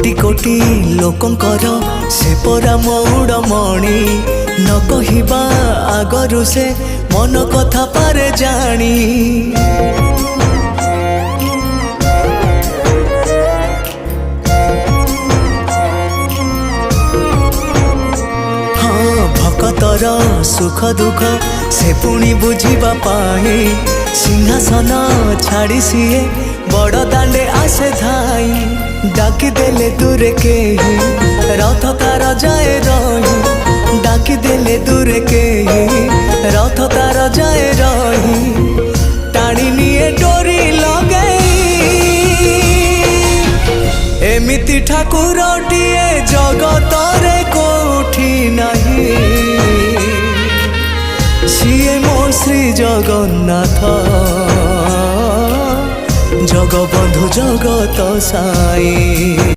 कोटि कोटि लोकंकर से परा मौड़मणि न कहिबा आगरु से मन कथा पारे जानी। हाँ भक्तर सुख दुख से पुणी बुझिबा पाई सिंहासन छाड़ी सीए बड़ दांडे आसे धाई। डाकी देले दूरे के रथ तार जाए रही डाकी देले दूरे के रथ तार जाए रही टाणी निये डोरी लगई। एमिति ठाकुरटिए जगतरे कोठी नहीं सिए मो श्री जगन्नाथ जगबंधु जगत साई।